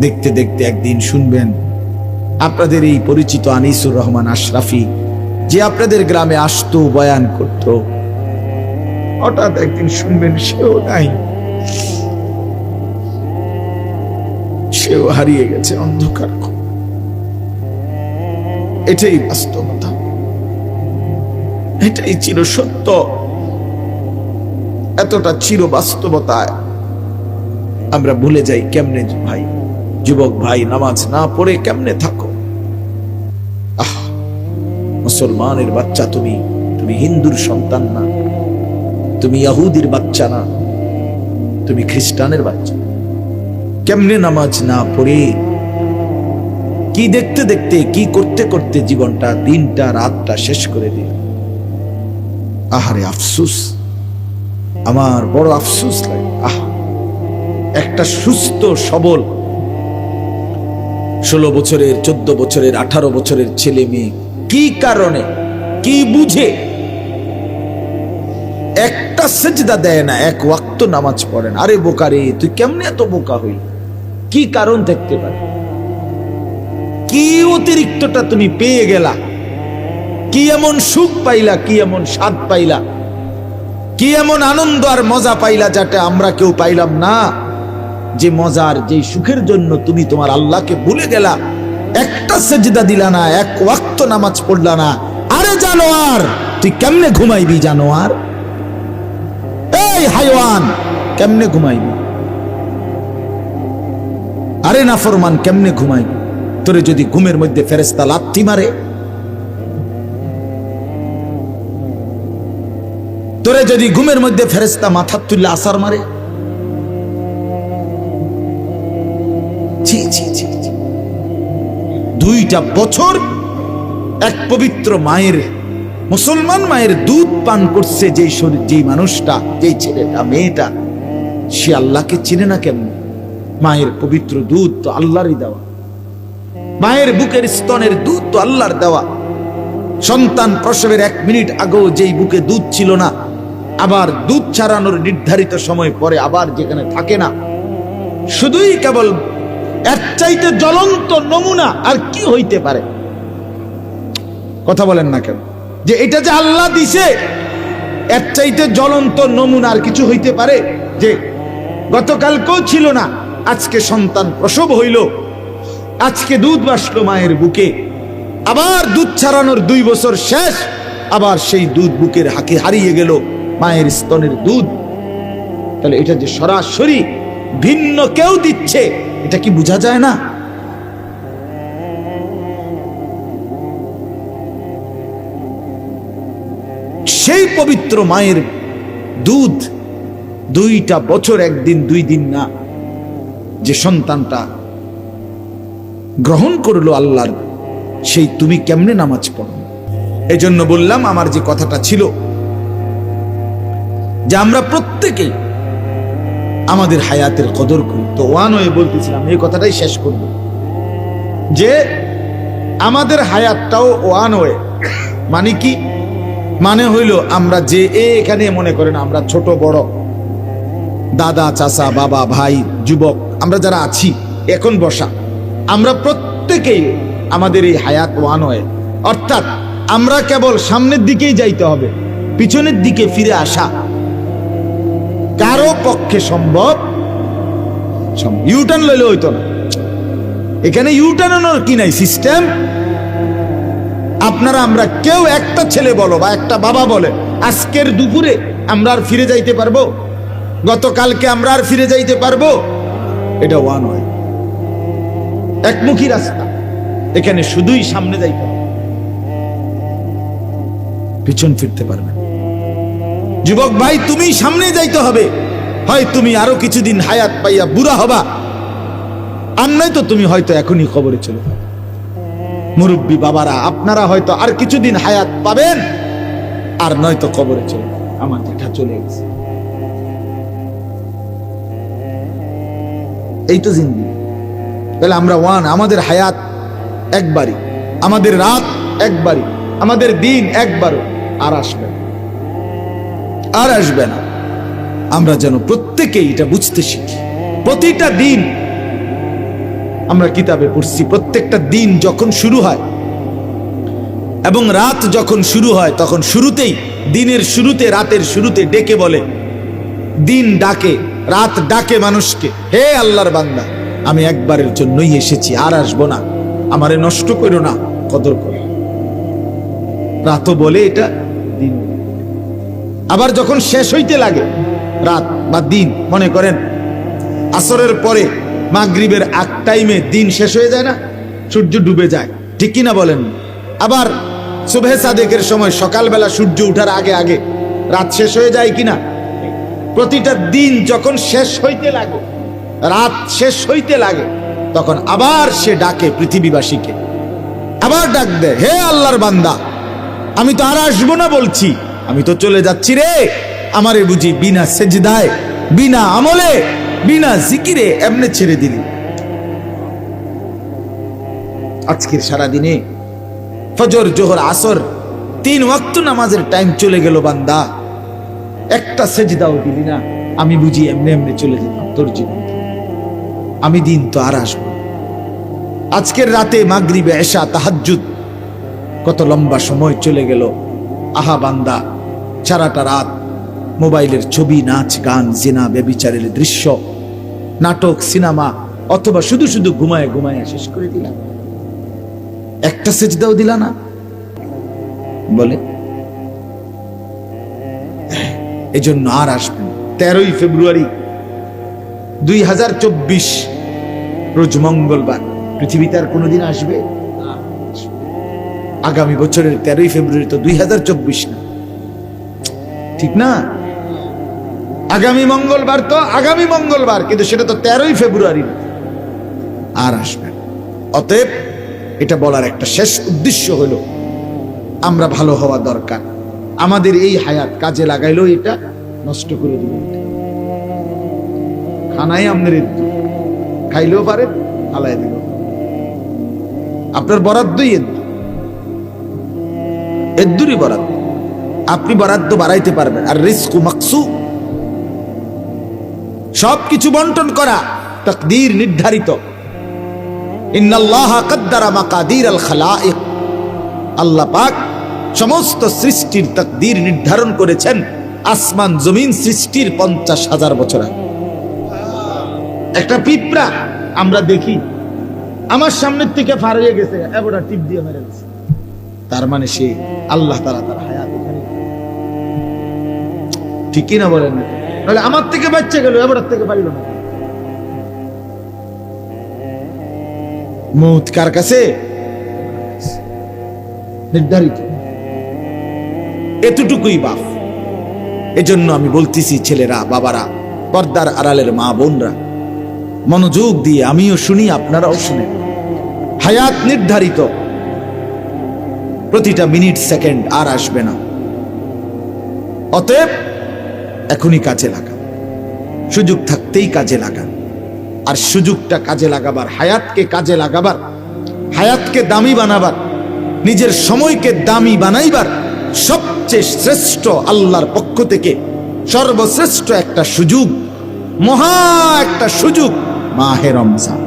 দেখতে দেখতে একদিন শুনবেন আপনাদের এই পরিচিত আনিসুর রহমান আশরাফি, যে আপনাদের গ্রামে আসতো, বয়ান করত, হঠাৎ একদিন শুনবেন সেও নাই, সেও হারিয়ে গেছে অন্ধকার। এটাই বাস্তবতা, এটাই চির সত্য। এতটা চির বাস্তবতায় আমরা ভুলে যাই কেমনে। ভাই, যুবক ভাই, নামাজ না পড়ে কেমনে থাকো? মুসলমানের বাচ্চা তুমি, তুমি হিন্দুর সন্তান না, তুমি ইহুদির বাচ্চা না, তুমি খ্রিস্টানের বাচ্চা। কেমনে নামাজ না পড়ে, কি দেখতে দেখতে, কি করতে করতে জীবনটা, দিনটা, রাতটা শেষ করে দিল। আহারে আফসুস, আমার বড় আফসুস লাগে। একটা সুস্থ সবল 16 বছরের, 14 বছরের, 18 বছরের ছেলে মেয়ে কি কারণে, কি বুঝে একটা সেজদা দেয় না, এক ওয়াক্ত নামাজ পড়ে না? আরে বোকারে, তুই কেমনে এত বোকা হই? কি কারণ দেখতে পারে? কি অতিরিক্তটা তুমি পেয়ে গেলা? কি এমন সুখ পাইলা, কি এমন স্বাদ পাইলা, কি এমন আনন্দ আর মজা পাইলা যেটা আমরা কেউ পাইলাম না? যে মজার, যে সুখের জন্য তুমি তোমার আল্লাহকে ভুলে গেলা, একটা সেজদা দিলা না, এক ওয়াক্ত নামাজ পড়লা না। আরে জানোয়ার, তুই কেমনে ঘুমাইবি? জানোয়ার, এই হাইওয়ান, কেমনে ঘুমাইবি? আরে নাফরমান, কেমনে ঘুমাইবি? তোরে যদি ঘুমের মধ্যে ফেরেশতা লাথি মারে, তোরে যদি ঘুমের মধ্যে ফেরেশতা মাথা তুলে আসার মারে, জি জি জি, 2টা বছর এক পবিত্র মায়ের, মুসলমান মায়ের দুধ পান করছে যেই শরীর, যেই মানুষটা, যেই ছেলেটা, মেয়েটা, সে আল্লাহকে চিনে না কেমন? মায়ের পবিত্র দুধ তো আল্লাহরই দেওয়া, মায়ের বুকের স্তনের দুধ তো আল্লাহর দেওয়া। সন্তান প্রসবের 1 মিনিট আগেও যেই বুকে দুধ ছিল না, আবার দুধ ছাড়ানোর নির্ধারিত সময় পরে আবার যেখানে থাকে না, শুধুই কেবল এর চাইতে জ্বলন্ত নমুনা আর কি হইতে পারে? কথা বলেন না কেন? যে এটা যে আল্লাহ দিছে, এর চাইতে জ্বলন্ত নমুনা আর কিছু হইতে পারে? যে গতকালকেও ছিল না, আজকে সন্তান প্রসব হইল, আজকে দুধ বাসলো মায়ের বুকে, আবার দুধ ছাড়ানোর 2 বছর শেষ, আবার সেই দুধ বুকের হাকে হারিয়ে গেল, মায়ের স্তনের দুধ। তাহলে এটা যে সরাসরি ভিন্ন কেউ দিচ্ছে, এটা কি বোঝা যায় না? সেই পবিত্র মায়ের দুধ 2টা বছর, 1 দিন 2 দিন না, যে সন্তানটা গ্রহণ করলো আল্লাহর, সেই তুমি কেমনে নামাজ পড়ো? এই জন্য বললাম, আমার যে কথাটা ছিল যে আমরা প্রত্যেকেই আমাদের হায়াতের কদর করি। তো ওয়ান হয়ে বলতেছিলাম, এই কথাটাই শেষ করব, যে আমাদের হায়াতটাও ওয়ান হয়ে, মানে কি? মানে হইল আমরা যে এখানে মনে করেন আমরা ছোট বড়, দাদা, চাচা, বাবা, ভাই, যুবক, আমরা যারা আছি এখন বসা, আমরা প্রত্যেকেই আমাদের এই হায়াত ওয়ান হয়ে, অর্থাৎ আমরা কেবল সামনের দিকেই যাইতে হবে, পিছনের দিকে ফিরে আসা কারো পক্ষে সম্ভব। ইউটার্ন লইলে হইতো না, এখানে ইউটার্নের কি নাই সিস্টেম। আপনারা আমরা কেউ, একটা ছেলে বলো বা একটা বাবা বলে, আজকের দুপুরে আমরা আর ফিরে যাইতে পারবো? গতকালকে আমরা আর ফিরে যাইতে পারবো? এটা ওয়ান হয়, একমুখী রাস্তা। এখানে শুধুই সামনে যাইতে হবে, পিছন ফিরতে পারবে। যুবক ভাই, তুমি সামনে যাইতে হবে, হয় তুমি আরো কিছুদিন হায়াত পাইয়া বুড়া হবা, আর নয়তো তুমি হয়তো এখনই কবরে চলে যাবে। মুরব্বী বাবারা, আপনারা হয়তো আর কিছুদিন হায়াত পাবেন, আর নয়তো কবরে চলে যাবে। আমার দেখা চলে গেছে, এই তো জিন্দেগি। তাহলে আমরা ওয়ান, আমাদের হায়াত একবারই, আমাদের রাত একবারই, আমাদের দিন একবারও আর আসবে না, আর আসবে না। আমরা যেন প্রত্যেকেই এটা বুঝতে শিখি। প্রতিটা দিন আমরা কিতাবে পড়ছি প্রত্যেকটা দিন যখন শুরু হয় এবং রাত যখন শুরু হয় তখন শুরুতেই, দিনের শুরুতে, রাতের শুরুতে ডেকে বলে, দিন ডাকে, রাত ডাকে মানুষকে, হে আল্লাহর বান্দা, আমি একবারের জন্যই এসেছি, আর আসবো না, আমারে নষ্ট করো না, কদর করো। রাতও বলে এটা, দিন। আবার যখন শেষ হইতে লাগে রাত বা দিন, মনে করেন আসরের পরে মাগরিবের আগ টাইমে দিন শেষ হয়ে যায় না, সূর্য ডুবে যায়, ঠিক কিনা বলেন? আবার সুবহে সাদেকের সময় সকালবেলা সূর্য উঠার আগে আগে রাত শেষ হয়ে যায় কিনা? প্রতিটা দিন যখন শেষ হইতে লাগে, রাত শেষ হইতে লাগে, তখন আবার সে ডাকে পৃথিবীবাসীকে, আবার ডাক দেয়, হে আল্লাহর বান্দা, আমি তো আর আসবো না বলছি, আমি তো চলে যাচ্ছি রে, আমারে বুঝি বিনা সেজদায়, বিনা আমলে, বিনা জিকিরে এমনে ছেড়ে দিলি? আজকের সারাদিনে ফজর, জোহর, আসর 3 ওয়াক্ত নামাজের টাইম চলে গেল বান্দা, একটা সেজদাও দিলি না, আমি বুঝি এমনি এমনি চলে যেতাম তোর জীবন, আমি দিন তো আর আসবো। আজকের রাতে মাগরিবে, এশা, তাহাজ্জুদ, কত লম্বা সময় চলে গেল। আহা বান্দা, সারাটা রাত মোবাইলের ছবি, নাচ, গান, জিনা, ব্যভিচারের দৃশ্য, নাটক, সিনেমা, অথবা শুধু শুধু ঘুমায় ঘুমায় শেষ করে দিলাম, একটা সেজদাও দিলা না বলে। এজন্য আর আসবেন 13ই ফেব্রুয়ারি 2024 রোজ মঙ্গলবার, পৃথিবীতে আর কোনোদিন আসবে? আগামী বছরের 13ই ফেব্রুয়ারি তো 2024 না, ঠিক না? আগামী মঙ্গলবার তো আগামী মঙ্গলবার, কিন্তু সেটা তো 13ই ফেব্রুয়ারি না, আর আসবেন। অতএব এটা বলার একটা শেষ উদ্দেশ্য হলো, আমরা ভালো হওয়া দরকার। আমাদের এই হায়াত কাজে লাগাইলেও এটা নষ্ট করে দিল। খানাই আপনার খাইলেও পারে, আলাই দিল, আপনার বরাদ্দই এদ্দুরই বরাদ্দ, আপনি বরাদ্দ বাড়াইতে পারবেন। আর রিজকু মাকসুম, সবকিছু বন্টন করা, তাকদীর নির্ধারিত। ইন্নাল্লাহা কাদ্দারা মাকাদিরাল খালাইক, আল্লাহ পাক সমস্ত সৃষ্টির তাকদীর নির্ধারণ করেছেন আসমান জমিন সৃষ্টির 50,000 বছর আগে। একটা পিঁপড়া আমরা দেখি আমার সামনের থেকে পার হয়ে গেছে, এবড়া টিপ দিয়ে মেরে গেছে, তার মানে সে আল্লাহ তাআলা তার হায়াত এখানে, ঠিক কি না বলেন? নাহলে আমার থেকে বাচ্চা গেল, এবড়ার থেকে পারিল না। মউত কার কাছে? নির্ধারিত, এতটুকুই বাপ। এজন্য আমি বলতেছি, ছেলেরা, বাবারা, পর্দার আড়ালের মা বোনরা, মনোযোগ দিয়ে আমিও শুনি, আপনারাও শুনেন। হায়াত নির্ধারিত, প্রতিটা মিনিট সেকেন্ড আর আসবে না। অতএব এখনই কাজে লাগান, সুযোগ থাকতেই কাজে লাগান। আর সুযোগটা কাজে লাগাবার, হায়াতকে কাজে লাগাবার, হায়াতকে দামি বানাবার, নিজের সময়কে দামি বানাইবার সবচেয়ে শ্রেষ্ঠ, আল্লাহর পক্ষ থেকে সর্বশ্রেষ্ঠ একটা সুযোগ, মহা একটা সুযোগ, মাহে রমজান।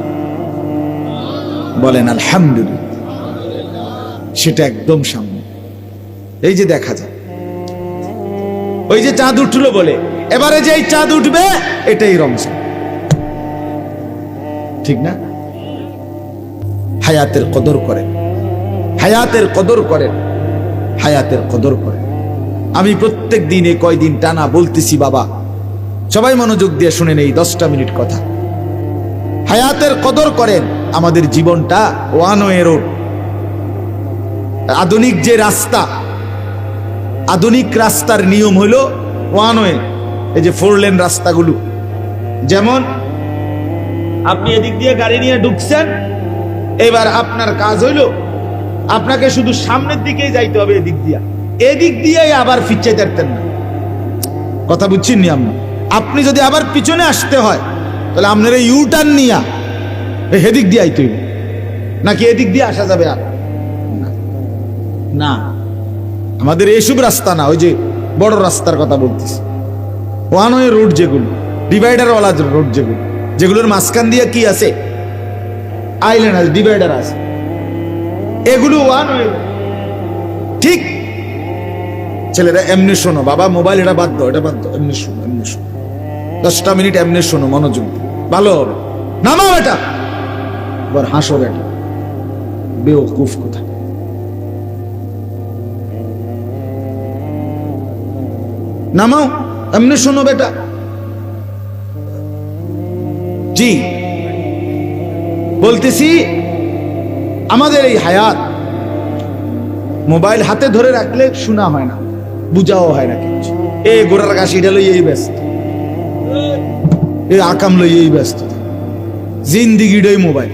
বলেন আলহামদুলিল্লাহ। সেটা একদম সামনে, এই যে দেখা যায়, ওই যে চাঁদ উঠলো বলে, এবারে যে চাঁদ উঠবে এটাই রমজান, ঠিক না? হায়াতের কদর করেন, হায়াতের কদর করেন, হায়াতের কদর করেন। আমি প্রত্যেক দিনে কয়দিন টানা বলতেছি, বাবা সবাই মনোযোগ দিয়ে শুনেন এই 10টা মিনিট কথা। হায়াতের কদর করেন। আমাদের জীবনটা ওয়ান ওয়ে রোড, আধুনিক যে রাস্তা, আধুনিক রাস্তার নিয়ম হলো ওয়ান ওয়ে। এই যে 4 লেন রাস্তাগুলো, যেমন আপনি এদিক দিয়ে গাড়ি নিয়ে ঢুকছেন, এবার আপনার কাজ হইলো আপনাকে শুধু সামনের দিকেই যাইতে হবে, এদিক দিয়া, এদিক দিয়ে আবার ফিরতে পারতেন না। কথা বুঝছেন নি? আপনি যদি আবার পিছনে আসতে হয়, তাহলে আপনার ইউ টার্ন নিয়া এদিক দিয়ে আইতে হইবে, নাকি এদিক দিয়ে আসা যাবে? আর না, আমাদের এইসব রাস্তা না, ওই যে বড় রাস্তার কথা বলতেছি, ওয়ান ওয়ে রোড, যেগুলো ডিভাইডার ওয়ালা রোড, যেগুলোর মাঝখান দিয়ে কি আছে? আইল্যান্ড আছে, ডিভাইডার আছে, এগুলো ওয়ান হয়ে ঠিক। ছেলেরা এমনি শোনো, বাবা মোবাইল এটা বাদ দাও, এটা বাদ দাও, এমনি শোনো, এমনি শোনো, 10টা মিনিট এমনি শোনো, মনোযোগ ভালো হবে। নামাও এটা, এবার হাসো বেটা, বেওকুফ কোথায়। নামাও, এমনি শোনো বেটা। জি বলতেছি, আমাদের এই হায়াত মোবাইল হাতে ধরে রাখলে শোনা হয় না, বুঝাও হয় না কিছু। এই গোড়ার কাশিটা লই এই ব্যস্ত, এই আকাম লই এই ব্যস্ত, জিন্দিগিটাই মোবাইল।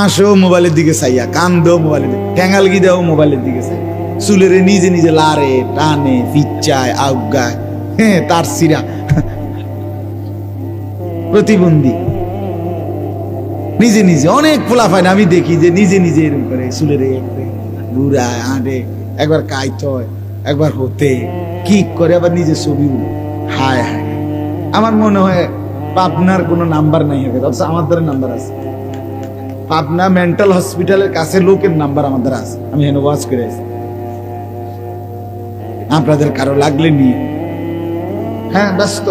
আসো মোবাইলের দিকে চাইয়া, কান দেও মোবাইলের দিকে, ট্যাঙ্গালগি দেও মোবাইলের দিকে চাই, চুলের নিজে নিজে লারে টানে ফিচ্চায় আউগায়, হ্যাঁ তার সিরা প্রতিবন্ধী নিজে নিজে। অনেক পোলা পায় না, আমি দেখি যে নিজে নিজে এরকম করে চুলের ঘুরায় আঁটে, একবার কাইত হয়, একবার হতে কি করে, আবার নিজে ছবি। হায় হায়, আমার মনে হয় পাবনার কোনো নাম্বার নাই হবে, অথচ আমাদের নাম্বার আছে। পাবনা মেন্টাল হসপিটালের কাছে লোকের নাম্বার আমাদের আছে, আমি হেন ওয়াজ করে আছি। আপনাদের কারো লাগলে নিয়ে, হ্যাঁ ব্যস্ত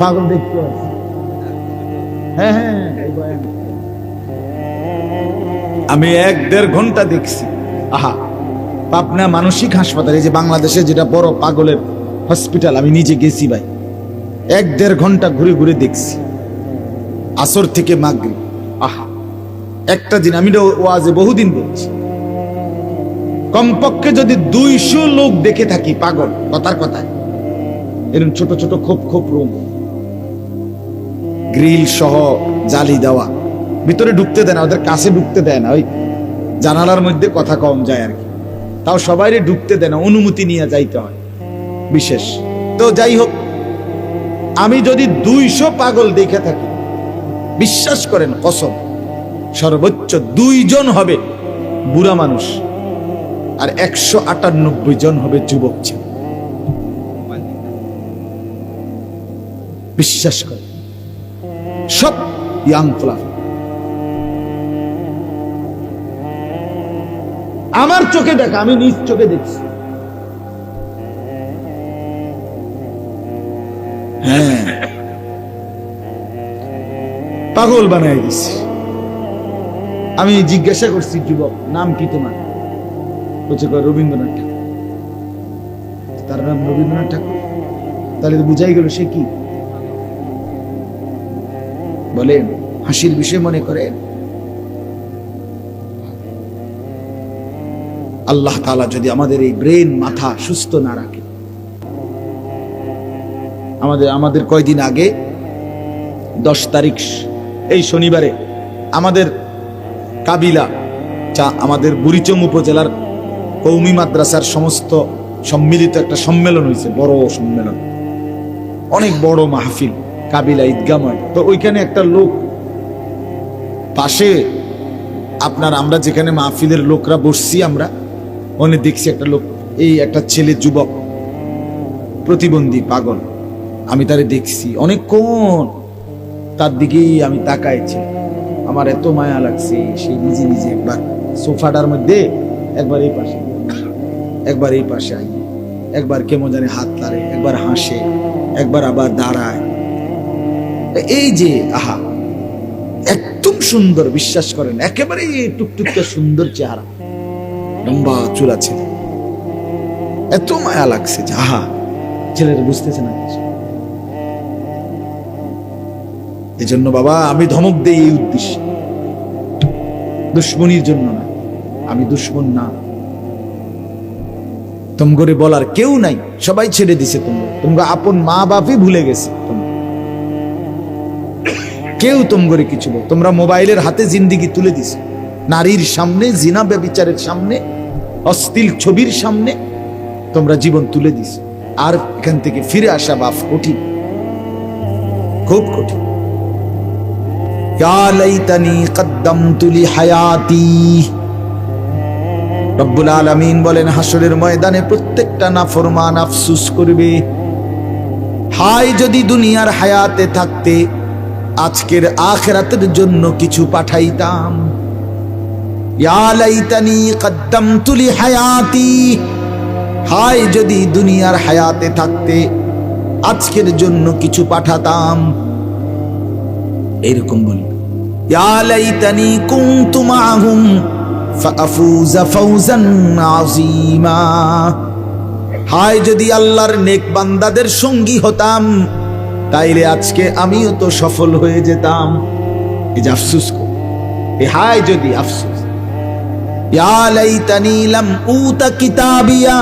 পাগল দেখতে আছে, হ্যাঁ হ্যাঁ। আমি 1-1.5 ঘন্টা দেখছি। আহা, পাবনা মানসিক হাসপাতালে, যে বাংলাদেশে যেটা বড় পাগলের হসপিটাল, আমি নিজে গেছি ভাই, 1-1.5 ঘন্টা ঘুরে ঘুরে দেখছি, আসর থেকে মাগরিব। আহা, একটা দিন আমি ওয়াজে বহুদিন বলছি, কমপক্ষে যদি 200 লোক দেখে থাকি পাগল, কথার কথায়, এরকম ছোট ছোট খোপ খোপ রুম, গ্রিল সহ জালি দেওয়া, ভিতরে ঢুকতে দেয় না, ওদের কাছে ঢুকতে দেয় না, ওই জানালার মধ্যে কথা কম যায় আর কি, তাও সবাইরে ঢুকতে দেয় না, অনুমতি নিয়ে যাইতে হয় বিশেষ। তো যাই হোক, আমি যদি 200 পাগল দেখে থাকি, বিশ্বাস করেন কসম, সর্বোচ্চ 2 জন হবে বুড়া মানুষ, আর 198 জন হবে যুবক ছেলে। বিশ্বাস করে, সব ইয়াং ফ্লাফ। আমার চোখে দেখা, আমি নিজ চোখে দেখছি। হ্যাঁ, পাগল বানাই দিছি। আমি জিজ্ঞাসা করছি, যুবক নাম কি তোমার? বলছে রবীন্দ্রনাথ ঠাকুর। তার নাম রবীন্দ্রনাথ ঠাকুর, তাহলে তো বুঝাই গেল সে কি। বলেন হাসির বিষয় মনে করেন? আল্লাহ তাআলা যদি আমাদের এই ব্রেন মাথা সুস্থ না রাখে, আমাদের কয়দিন আগে 10 তারিখ এই শনিবারে আমাদের কাবিলা, আমাদের বুড়িচং উপজেলার কওমি মাদ্রাসার সমস্ত সম্মিলিত একটা সম্মেলন হয়েছে, বড় সম্মেলন, অনেক বড় মাহফিল, কাবিলা ঈদগাময়। তো ওইখানে একটা লোক পাশে, আমরা যেখানে মাহফিলের লোকরা বসছি, আমরা মনে দেখছি একটা লোক, এই একটা ছেলে যুবক প্রতিবন্ধী পাগল, আমি তারে দেখছি অনেকক্ষণ, তার দিকেই আমি তাকাইছি, আমার এত মায়া লাগছে। সে নিজে নিজে একবার সোফাটার মধ্যে, একবার এই পাশে, একবার এই পাশে আই, একবার কেমন জানে হাত লাড়ে, একবার হাসে, একবার আবার দাঁড়ায়। এই যে আহা, একদম সুন্দর, বিশ্বাস করেন, একেবারে টুকটুকটা সুন্দর চেহারা, লম্বা চুল আছে, এত মায়া লাগছে যে আহা, ছেলেটা বুঝতেছে না কিছু। এই জন্য বাবা আমি ধমক দেই এই উদ্দেশ্যে, দুশ্মনির জন্য না। আমি দুশ্মন না, তোমগরে বলার কেউ নাই, সবাই ছেড়ে দিছে, তোমরা আপন মা বাপই ভুলে গেছে, কেউ তোমগরে কিছু বল। তোমরা মোবাইলের হাতে জিন্দিগি তুলে দিছো, নারীর সামনে, জিনা ব্যভিচারের সামনে, অশ্লীল ছবির সামনে তোমরা জীবন তুলে দিছো। আর এখান থেকে ফিরে আসা বাপ কঠিন, খুব কঠিন। ইয়া লাইতানি কদ্দামতু লিহায়াতি, রব্বুল আলামিন বলেন হাসরের ময়দানে প্রত্যেকটা নাফরমান আফসোস করবে, হায় যদি দুনিয়ার হায়াতে থাকতে আজকের আখিরাতের জন্য কিছু পাঠাইতাম। ইয়া লাইতানি কদ্দামতু লি হায়াতি, হায় যদি দুনিয়ার হায়াতে থাকতে আজকের জন্য কিছু পাঠাতাম। এরকম বলি, ইয়া লাইতানি কুনতু মাআহুম ফাআফুযা ফাওজান আযীমা, হায় যদি আল্লাহর নেক বান্দাদের সঙ্গী হতাম, তাইলে আজকে আমিও তো সফল হয়ে যেতাম। এই যে আফসোস কর, এ হায় যদি আফসোস। ইয়া লাইতানি লাম উতা কিতাবিয়া,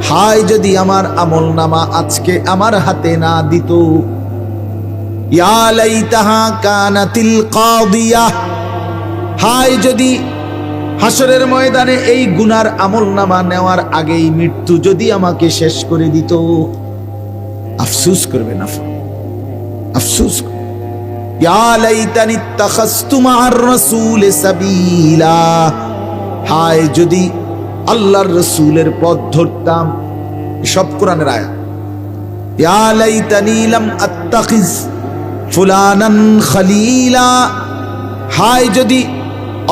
হায় যদি আমার আমলনামা আজকে আমার হাতে না দিত। ইয়া লাইতাহা কানাতিল কাদিয়া, হায় যদি হাসরের ময়দানে এই গুনার আমলনামা নেওয়ার আগেই মৃত্যু যদি আমাকে শেষ করে দিত। আফসোস করবে না, আফসোস। ইয়া লাইতানি ইত্তাখাযতু মা'আর রাসূলি সাবিলা, হায় যদি আল্লাহর রাসূলের পথ ধরতাম। সব কোরআনের আয়াত। ইয়া লাইতানি লাম আত্তাখিজ ফুলানান খলিলা, হায় যদি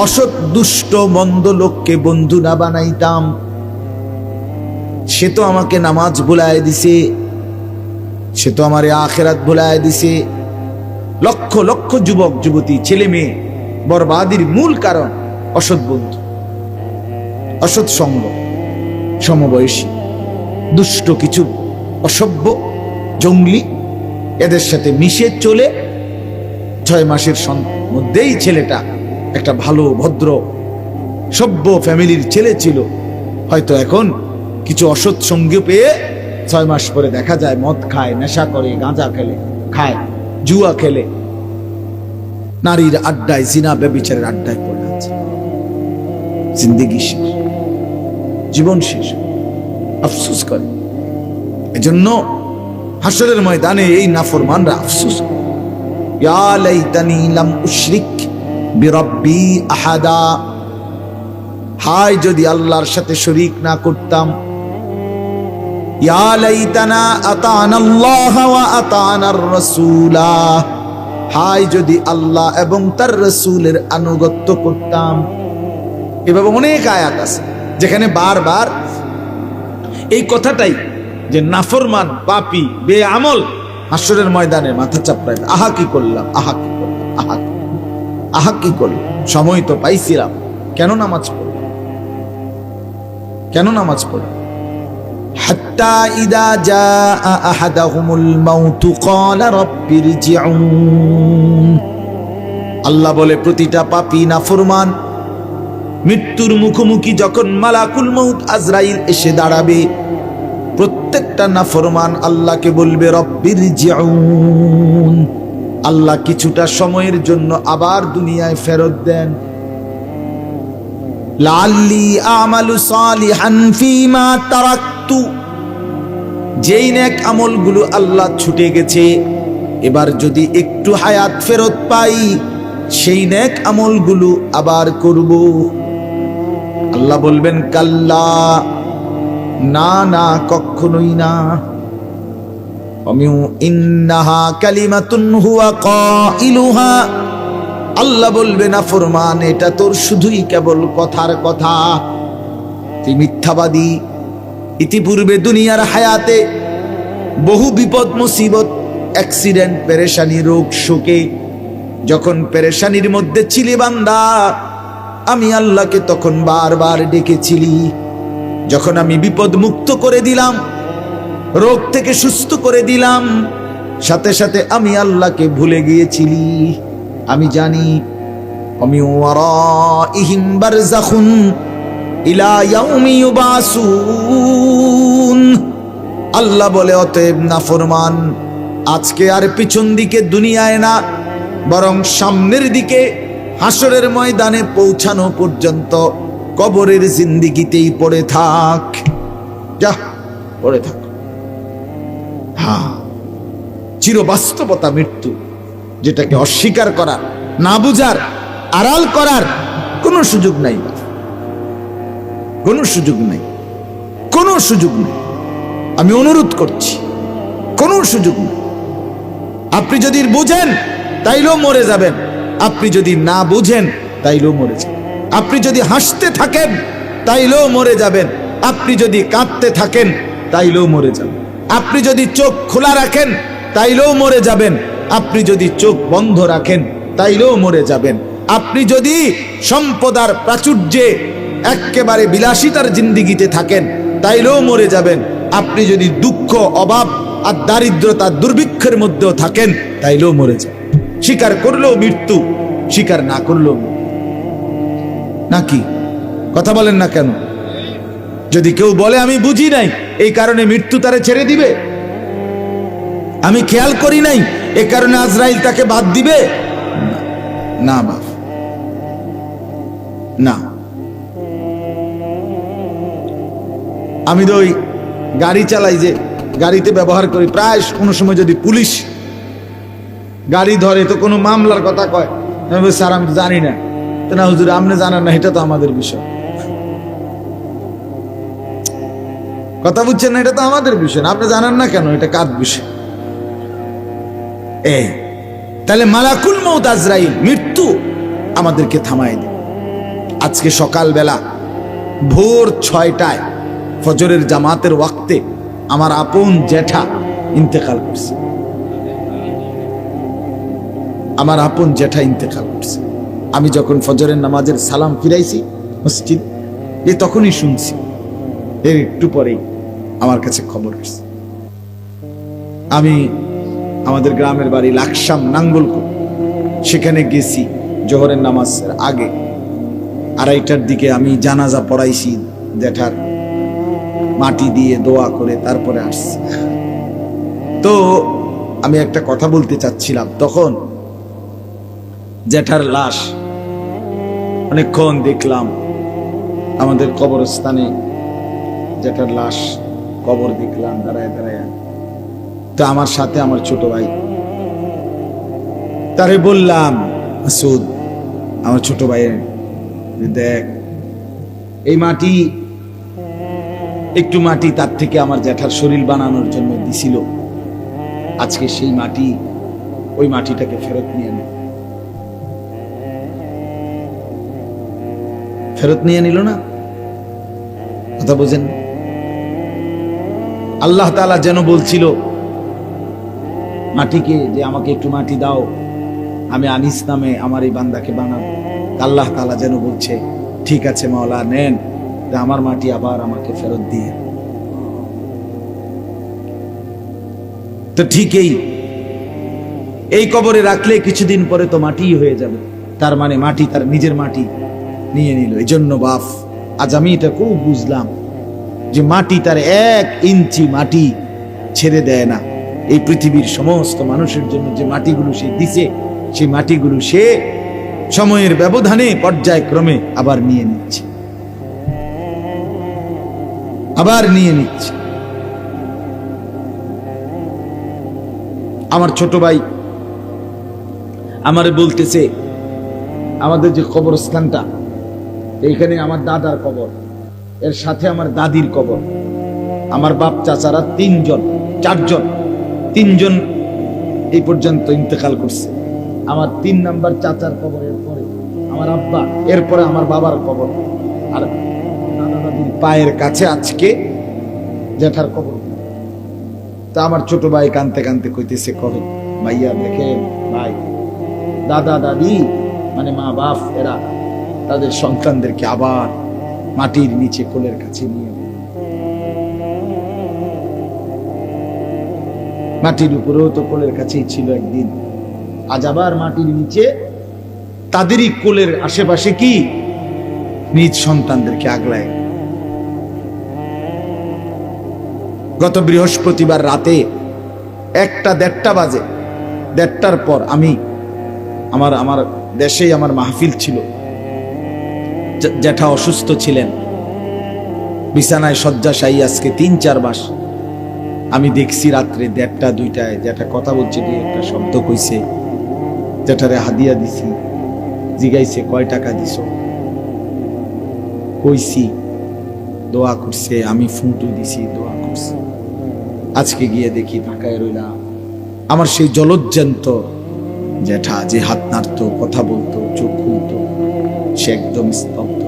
অসৎ দুষ্ট মন্দ লোককে বন্ধু না বানাইতাম। সে তো আমাকে নামাজ ভুলায় দিছে, সে তো আমার আখিরাত ভুলায় দিছে। লক্ষ লক্ষ যুবক যুবতী ছেলে মেয়ে বরবাদির মূল কারণ অসৎ বন্ধু, অসৎ সঙ্গ, সমবয়সী দুষ্ট কিছু অসভ্য জঙ্গলি এদের সাথে মিশে চলে 6 মাসের মধ্যেই ছেলেটা একটা ভালো ভদ্র সভ্য ফ্যামিলির ছেলে ছিল, হয়তো এখন কিছু অসৎ সঙ্গী পেয়ে 6 মাস পরে দেখা যায় মদ খায়, নেশা করে, গাঁজা খেলে, খায়, জুয়া খেলে, নারীর আড্ডায়, জিনা ব্যভিচারের আড্ডায় পড়ে আছে। জিন্দেগি শেষ, জীবন শেষ। আফসোস করে। এজন্য হাসরের ময়দানে এই নাফরমানরা আফসোস করে, ইয়া লাইতানি লাম উশরিক বিরাব্বি আহাদা, হায় যদি আল্লাহর সাথে শরীক না করতাম। ইয়া লাইতানা আতানাল্লাহ ওয়া আতানার রাসূলা, হায় যদি আল্লাহ এবং তার রাসূলের আনুগত্য করতাম। এভাবে অনেক আয়াত আছে যেখানে বারবার এই কথাটাই, যে নাফরমান পাপী বেআমল হাসরের ময়দানে মাথা চাপড়ায়, আহা কি করলাম, আহা কি করলাম, আহা আহা কি করলাম, সময় তো পাইছিলাম, কেন নামাজ পড়লাম, কেন নামাজ পড়লাম। হাত্তা ইদা জাআ আহাদাহুমুল মাউতু ক্বালা রাব্বিরজিউন, আল্লাহ বলে প্রতিটা পাপী নাফরমান মৃত্যুর মুখোমুখি যখন মালাকুল মউত আজরাইল এসে দাঁড়াবে, প্রত্যেকটা নাফরমান আল্লাহকে বলবে রব্বিরজিউন, আল্লাহ কিছুটা সময়ের জন্য আবার দুনিয়ায় ফেরত দেন। লাআল্লি আমালু সালিহান ফীমা তারাকতু, যেই নেক আমলগুলো আল্লাহ ছুটে গেছে, এবার যদি একটু হায়াত ফেরত পাই সেই নেক আমলগুলো আবার করব। আল্লাহ বলবেন কাল্লা, না না, কখনোই না। ইন্নাহা কালিমাতুন হুয়া কাইলুহা, আল্লাহ বলবে না ফরমান, এটা তোর শুধুই কেবল কথার কথা, তুই মিথ্যাবাদী। ইতিপূর্বে দুনিয়ার হায়াতে বহু বিপদ মুসিবত, অ্যাক্সিডেন্ট, পেরেশানি, রোগ শোকে যখন পেরেশানির মধ্যে ছিলি বান্দা, আমি আল্লাহকে তখন বারবার ডেকেছিলি। যখন আমি বিপদ মুক্ত করে দিলাম, রোগ থেকে সুস্থ করে দিলাম, সাথে সাথে আমি আল্লাহকে ভুলে গিয়েছিলি। আমি জানি ওমিন ওয়ারাইহিম বারযাখুন ইলা ইয়াউমি ইউবাসুন, আল্লাহ বলে অতএব নাফরমান আজকে আর পিছন দিকে দুনিয়ায় না, বরং সামনের দিকে হাসরের ময়দানে পৌঁছানো পর্যন্ত কবরের জিন্দেগিতেই পড়ে থাক। যা পড়ে থাক। হ্যাঁ, চিরবাস্তবতা মৃত্যু, যেটাকে অস্বীকার করার, না বুঝার, আড়াল করার কোনো সুযোগ নাই, কোনো সুযোগ নাই, কোনো সুযোগ নেই। আমি অনুরোধ করছি, কোনো সুযোগ নেই। আপনি যদি বুঝেন তাইলেও মরে যাবেন। আপনি যদি না বুঝেন তাইলেও মরে যাবেন। আপনি যদি হাসতে থাকেন তাইলেও মরে যাবেন। আপনি যদি কাঁদতে থাকেন তাইলেও মরে যাবেন। আপনি যদি চোখ খোলা রাখেন তাইলেও মরে যাবেন। আপনি যদি চোখ বন্ধ রাখেন তাইলেও মরে যাবেন। আপনি যদি সম্পদার প্রাচুর্যে একেবারে বিলাসিতার জিন্দিগিতে থাকেন তাইলেও মরে যাবেন। আপনি যদি দুঃখ, অভাব আর দারিদ্রতা, দুর্ভিক্ষের মধ্যেও থাকেন তাইলেও মরে যাবেন। স্বীকার করলেও মৃত্যু, স্বীকার না করলেও নাকি? কথা বলেন না কেন? যদি কেউ বলে আমি বুঝি নাই এই কারণে মৃত্যু তারে ছেড়ে দিবে, আমি খেয়াল করি নাই এ কারণে আজরাইল তাকে বাদ দিবে, না বাপ, না। আমি তো ওই গাড়ি চালাই, যে গাড়িতে ব্যবহার করি, প্রায় কোনো সময় যদি পুলিশ গাড়ি ধরে তো কোনো মামলার কথা কয়, আমি বলি স্যার আমি তো জানি না। তো না হুজুর আপনি জানেন না, এটা তো আমাদের বিষয়। কথা বুঝছেন না? এটা তো আমাদের বিষয় না, আপনি জানেন না কেন? এটা কার বিষয়? তাহলে মালাকুল মউত আজরাইল, মৃত্যু আমাদেরকে থামায় দেয়। আজকে সকালবেলা ভোর 6টায় ফজরের জামাতের ওয়াক্তে আমার আপন জ্যাঠা ইন্তেকাল করছে। আমার আপন জ্যাঠা ইন্তেকাল করছে। আমি যখন ফজরের নামাজের সালাম ফিরাইছি মসজিদ, তখনই শুনছি, এর একটু পরেই আমার কাছে খবর আসছে। আমি আমাদের গ্রামের বাড়ি লাকসাম নাঙ্গলকোট, সেখানে গেছি জোহরের নামাজের আগে 2:30টার দিকে। আমি জানাজা পড়াইছি জ্যাঠার, মাটি দিয়ে দোয়া করে তারপরে আসছি। তো আমি একটা কথা বলতে চাচ্ছিলাম, তখন জ্যাঠার লাশ অনেকক্ষণ দেখলাম আমাদের কবরস্থানে, জ্যাঠার লাশ কবর দেখলাম দাঁড়ায় দাঁড়ায়। তো আমার সাথে আমার ছোট ভাই, তারে বললাম, মাসুদ আমার ছোট ভাইয়ের, দেখ এই মাটি, একটু মাটি তার থেকে আমার জ্যাঠার শরীর বানানোর জন্য দিছিল, আজকে সেই মাটি, ওই মাটিটাকে ফেরত নিয়ে নে। ফেরত নিয়ে নিল না। কথা বোঝেন? আল্লাহ তাআলা যেন বলছিল মাটিকে যে আমাকে একটু মাটি দাও, আমি আনিস নামে আমার এই বান্দাকে বানাবো। আল্লাহ তাআলা যেন বলছে ঠিক আছে মাওলা, নেন, আমার মাটি আবার আমাকে ফেরত দিয়ে। তো ঠিকই এই কবরে রাখলে কিছুদিন পরে তো মাটি হয়ে যাবে, তার মানে মাটি তার নিজের মাটি নিয়ে নিল। এই জন্য বাপ, আজ আমি এটা খুব বুঝলাম যে মাটি তার 1 ইঞ্চি মাটি ছেড়ে দেয় না। এই পৃথিবীর সমস্ত মানুষের জন্য যে মাটিগুলো সে দিছে, সেই মাটিগুলো সে সময়ের ব্যবধানে পর্যায়ক্রমে আবার নিয়ে নিচ্ছে, আবার নিয়ে নিচ্ছে। আমার ছোট ভাই আমারে বলতেছে, আমাদের যে কবরস্থানটা, এইখানে আমার দাদার কবর, এর সাথে আমার দাদির কবর, আমার বাপ চাচারা 3জন এই পর্যন্ত ইন্তেকাল করছে। আমার 3 নাম্বার চাচার কবর, এরপরে আমার আব্বা, এরপরে আমার বাবার কবর, আর দাদা দাদির পায়ের কাছে আজকে জ্যাঠার কবর। তা আমার ছোট ভাই কানতে কানতে কইতেছে, কবে ভাইয়া দেখেন ভাই, দাদা দাদি মানে মা বাপ, এরা তাদের সন্তানদেরকে আবার মাটির নিচে কোলের কাছে নিয়ে, মাটির উপরেও তো কোলের কাছেই ছিল একদিন, আজ আবার মাটির নিচে তাদেরই কোলের আশেপাশে কি নিজ সন্তানদেরকে আগলায়। গত বৃহস্পতিবার রাতে 1টা-1:30 বাজে, 1:30টার পর আমি আমার দেশেই আমার মাহফিল ছিল, জ্যাঠা অসুস্থ ছিলেন, বিছানায় শয্যাশায়ী আজকে 3-4 মাস। আমি দেখছি রাত্রে 1:30-2টায় জ্যাঠা কথা বলছে, একটা শব্দ কইছে, জ্যাঠারে হাদিয়া দিছি, জিগাইছে কয় টাকা দিছ, কইছি, দোয়া করছে, আমি ফুঁটু দিছি, দোয়া করছে। আজকে গিয়ে দেখি ঢাকায় রইলাম, আমার সেই জলজ্জান্ত জ্যাঠা যে হাত নাড়তো, কথা বলতো, চোখ খুলতো, সে একদম স্তব্ধ।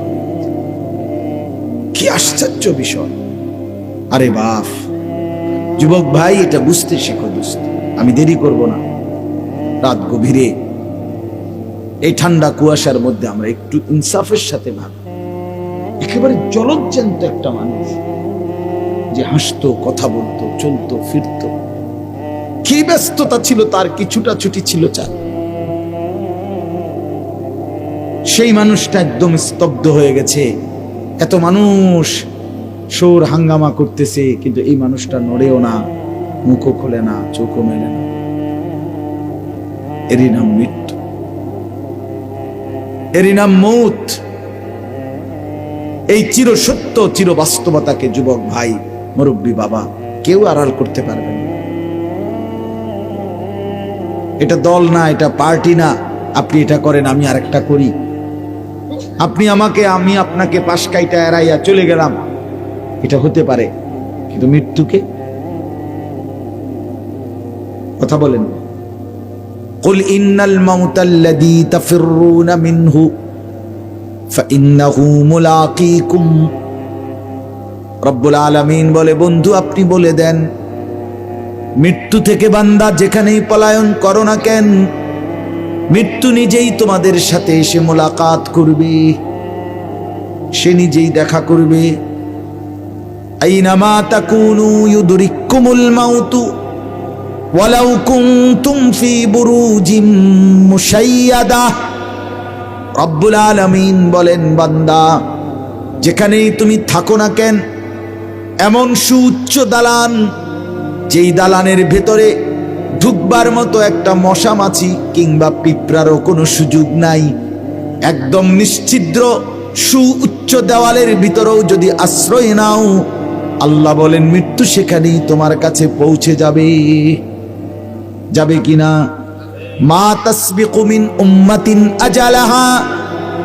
কি আশ্চর্য বিষয়! আরে বাপ, যুবক ভাই, এটা বুঝতে শেখো দোস্ত। আমি দেরি করব না। রাত গভীরে এই ঠান্ডা কুয়াশার মধ্যে আমরা একটু ইনসাফের সাথে ভাব, একেবারে জলজ্যান্ত একটা মানুষ যে হাসতো, কথা বলতো, চলতো, ফিরতো, কি ব্যস্ততা ছিল তার, কিছুটা ছুটি ছিল চার। সেই মানুষটা একদম স্তব্ধ হয়ে গেছে। এত মানুষ শোর হাঙ্গামা করতেছে, কিন্তু এই মানুষটা নড়েও না, মুখও খোলে না, চোখও মেলে না। এরই নাম মৃত্যু, এরই নাম মৌত। এই চির সত্য, চির বাস্তবতাকে যুবক ভাই, মুরব্বী বাবা, কেউ আড়াল করতে পারবে না। এটা দল না, এটা পার্টি না। আপনি এটা করেন, আমি আরেকটা করি। আপনি আমাকে, আমি আপনাকে পাশ কাইটা এড়াইয়া চলে গেলাম, এটা হতে পারে, কিন্তু মৃত্যুকে? কথা বলেন। কুল ইন্নাল মাউতাল্লাযী তাফিররুনা মিনহু ফাইন্নাহু মুলাকীকুম। রব্বুল আলামিন বলে, বন্ধু আপনি বলে দেন, মৃত্যু থেকে বান্দা যেখানেই পলায়ন করো না কেন, মৃত্যু নিজেই তোমাদের সাথে এসে মোলাকাত করবে, সে নিজেই দেখা করবে। আইনামা তাকুনু ইউদরিকুমুল মাউতু ওয়ালাউ কুনতুম ফি বুরুজিম মুশাইয়াদা। রব্বুল আলামিন বলেন, বান্দা যেখানেই তুমি থাকো না কেন, এমন সুউচ্চ দালান, যেই দালানের ভেতরে ঢুকবার মতো একটা মশা মাছি কিংবা পিঁপড়ারও কোনো সুযোগ নাই, একদম নিশ্ছিদ্র সুউচ্চ দেওয়ালের ভিতরেও যদি আশ্রয় নাও, আল্লাহ বলেন মৃত্যু সেখানেই তোমার কাছে পৌঁছে যাবে। যাবে কিনা? মা তাসবিকু মিন উম্মাতিন আজালাহা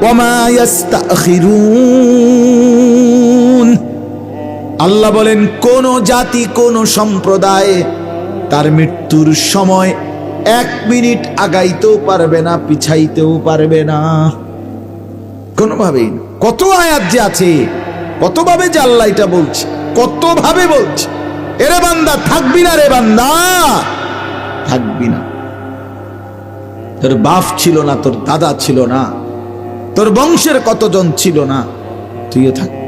ওয়া মা ইস্তাখিরুন। আল্লাহ বলেন কোন জাতি, কোন সম্প্রদায় তার মৃত্যুর সময় 1 মিনিট আগাইতেও পারবে না, পিছাইতেও পারবে না, কোনোভাবেই না। কত আয়াত যে আছে, কতভাবে যে আল্লাহ এটা বলছে, কতভাবে বলছে। এরে বান্দা থাকবি না, রে বান্দা থাকবি না। তোর বাপ ছিল না, তোর দাদা ছিল না, তোর বংশের কতজন ছিল না, তুইও থাকবি।